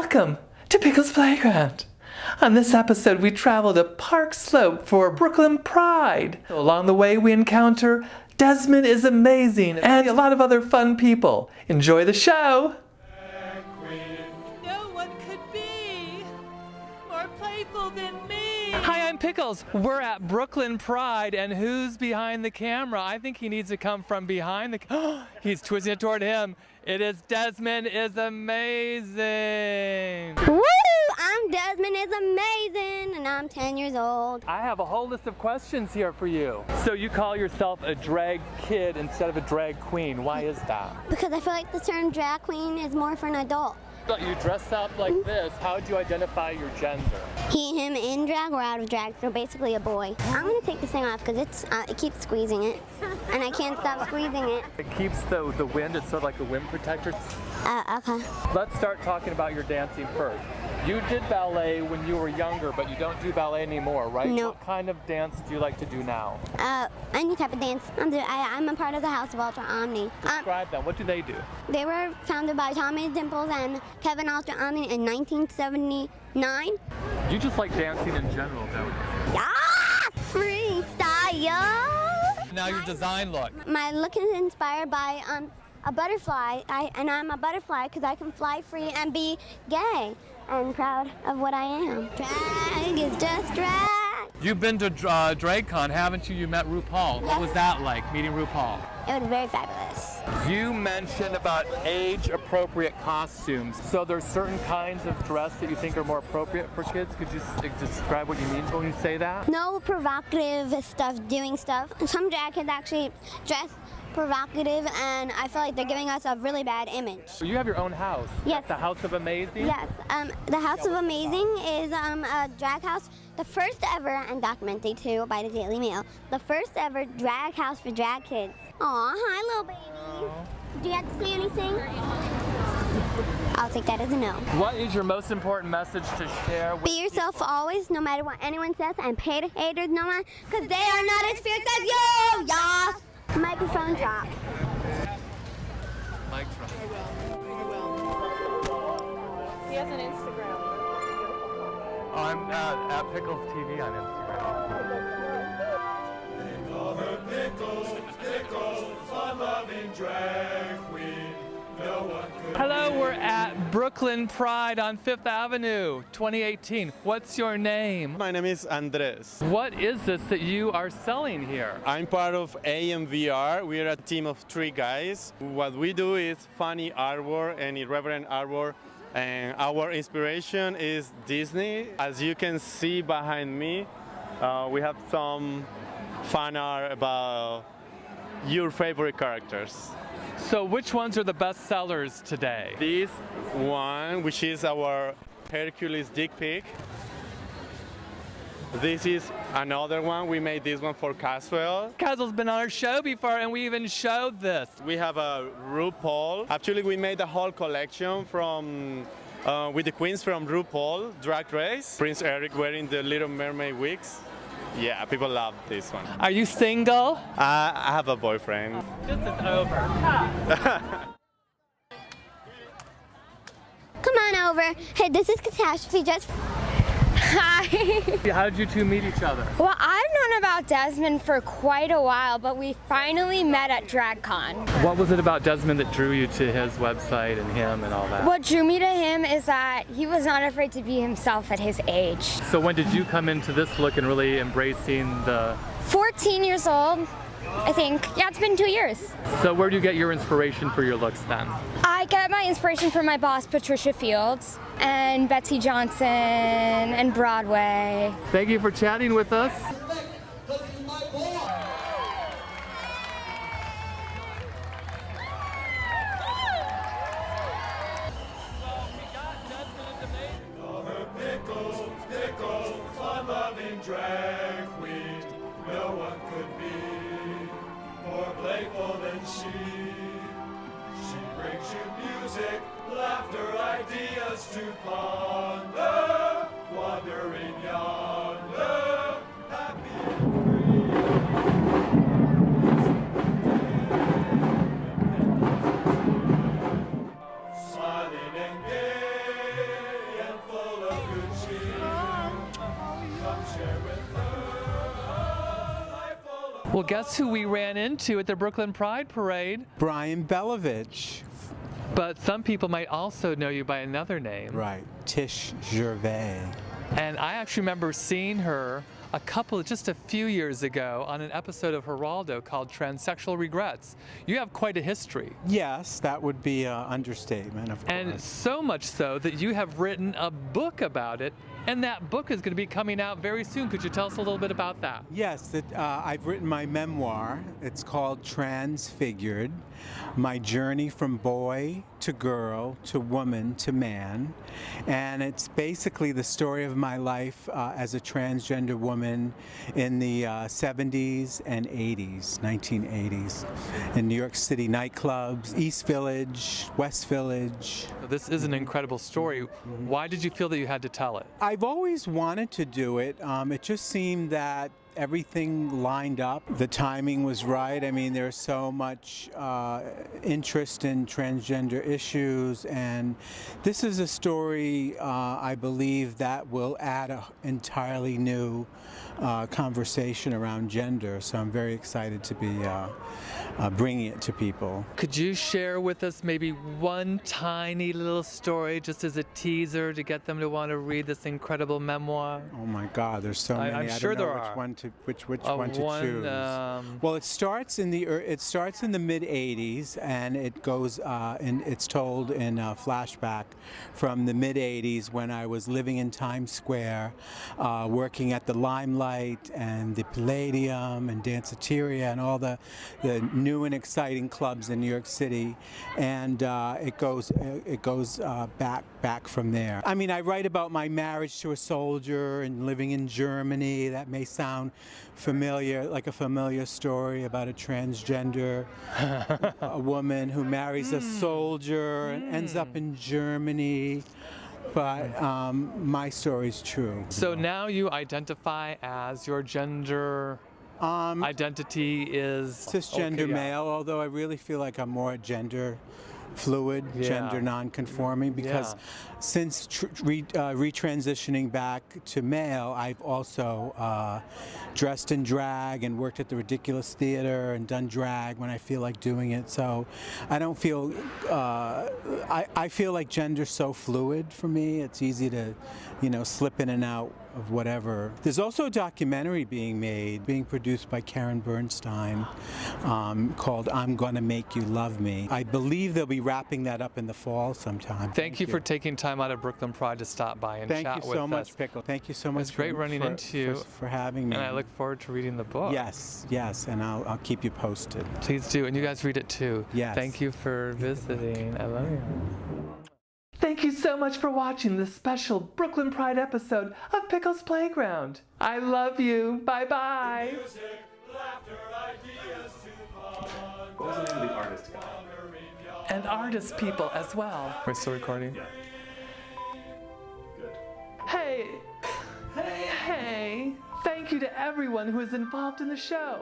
Welcome to Pickles Playground. On this episode, we travel to Park Slope for Brooklyn Pride. Along the way, we encounter Desmond is amazing and a lot of other fun people. Enjoy the show. No one could be more playful than me. Hi, I'm Pickles. We're at Brooklyn Pride, and who's behind the camera? I think he needs to come from behind the. He's twisting it toward him. It is Desmond is amazing. Woo! I'm Desmond is amazing, and I'm 10 years old. I have a whole list of questions here for you. So you call yourself a drag kid instead of a drag queen. Why is that? Because I feel like the term drag queen is more for an adult. You dress up like this. How would you identify your gender? He, him, in drag or out of drag, so basically a boy. I'm gonna take this thing off because it keeps squeezing it, and I can't stop squeezing it. It keeps the wind. It's sort of like a wind protector. Okay. Let's start talking about your dancing first. You did ballet when you were younger, but you don't do ballet anymore, right? No. What kind of dance do you like to do now? Any type of dance. I'm a part of the House of av.artny. Describe them. What do they do? They were founded by Tommy Dimples and Kevin av.artny in 1979. You just like dancing in general, don't you? Yeah! Freestyle! Now your design look. My look is inspired by a butterfly, and I'm a butterfly because I can fly free and be gay and proud of what I am. Drag is just drag. You've been to DragCon, haven't you? You met RuPaul. What was that like, meeting RuPaul? It was very fabulous. You mentioned about age-appropriate costumes. So there's certain kinds of dress that you think are more appropriate for kids. Could you describe what you mean when you say that? No provocative doing stuff. Some drag kids actually dress provocative, and I feel like they're giving us a really bad image. So you have your own house. Yes. The House of Amazing? Yes. The House of Amazing is a drag house, the first ever, and documented too by the Daily Mail, the first ever drag house for drag kids. Aw, hi little baby. Do you have to say anything? I'll take that as a no. What is your most important message to share? Be yourself always, no matter what anyone says, and pay the haters no mind, because they are not as fierce as you, y'all. Microphone drop. Mic drop. He has an Instagram. Oh, I'm at Pickles TV on Instagram. They call her Pickles, Pickles, fun-loving drag queen. No one could. Hello, we're at Brooklyn Pride on 5th Avenue, 2018. What's your name? My name is Andres. What is this that you are selling here? I'm part of a&v Art. We're a team of 3 guys. What we do is funny artwork and irreverent artwork, and our inspiration is Disney. As you can see behind me, we have some fan art about your favorite characters. So which ones are the best sellers today? This one, which is our Hercules dick pic. This is another one. We made this one for Caswell. Caswell's been on our show before, and we even showed this. We have a RuPaul. Actually, we made a whole collection from with the queens from RuPaul Drag Race. Prince Eric wearing the Little Mermaid wigs. Yeah, people love this one. Are you single? I have a boyfriend. This is over. Come on over. Hey, this is Katastrophe Jest. Hi. How did you two meet each other? Well, I've known about Desmond for quite a while, but we finally met at DragCon. What was it about Desmond that drew you to his website and him and all that? What drew me to him is that he was not afraid to be himself at his age. So when did you come into this look and really embracing the... 14 years old, I think. Yeah, it's been 2 years. So where do you get your inspiration for your looks then? I get my inspiration from my boss, Patricia Fields, and Betsy Johnson, and Broadway. Thank you for chatting with us. Call her Pickles, Pickles, fun-loving drag queen. No one could be more playful than she. She brings you music, laughter, ideas to ponder, wandering yonder, happy and free. Smiling and gay, Well, guess who we ran into at the Brooklyn Pride Parade? Brian Belovitch. But some people might also know you by another name. Right, Tish Gervais. And I actually remember seeing her just a few years ago on an episode of Geraldo called Transsexual Regrets. You have quite a history. Yes, that would be an understatement, of course. And so much so that you have written a book about it, and that book is going to be coming out very soon. Could you tell us a little bit about that? Yes, I've written my memoir. It's called Transfigured, My Journey from Boy to Girl to Woman to Man. And it's basically the story of my life as a transgender woman in the 70s and 80s, 1980s, in New York City nightclubs, East Village, West Village. This is an incredible story. Why did you feel that you had to tell it? I've always wanted to do it. It just seemed that everything lined up. The timing was right. I mean, there's so much interest in transgender issues, and this is a story I believe that will add an entirely new conversation around gender. So I'm very excited to be bringing it to people. Could you share with us maybe one tiny little story just as a teaser to get them to want to read this incredible memoir? Oh my God, there's so many. I'm sure there are. Which one to choose? Well, it starts in the mid '80s, and it goes it's told in a flashback from the mid '80s when I was living in Times Square, working at the Limelight and the Palladium and Danceteria and all the new and exciting clubs in New York City, and it goes back from there. I mean, I write about my marriage to a soldier and living in Germany. That may sound familiar, like a familiar story about a transgender a woman who marries a soldier and ends up in Germany. But my story's true. So now you identify as your gender identity is cisgender male, although I really feel like I'm more gender fluid, gender non-conforming, because since retransitioning back to male, I've also dressed in drag and worked at the Ridiculous Theater and done drag when I feel like doing it. So I don't feel, I feel like gender's so fluid for me. It's easy to, slip in and out of whatever. There's also a documentary being produced by Karen Bernstein called I'm Gonna Make You Love Me. I believe they'll be wrapping that up in the fall sometime. Thank you for taking time out of Brooklyn Pride to stop by and chat with us. Thank you so much, Pickle. Thank you so much. It's great running into you. For having me. And I look forward to reading the book. Yes, and I'll keep you posted. Please do, and you guys read it too. Yes. Thank you for visiting. I love you. Thank you so much for watching this special Brooklyn Pride episode of Pickles Playground. I love you. Bye-bye. Music, laughter, ideas to ponder. What was the name of the artist guy? And artist people as well. We're still recording? Good. Hey! Hey! Thank you to everyone who is involved in the show.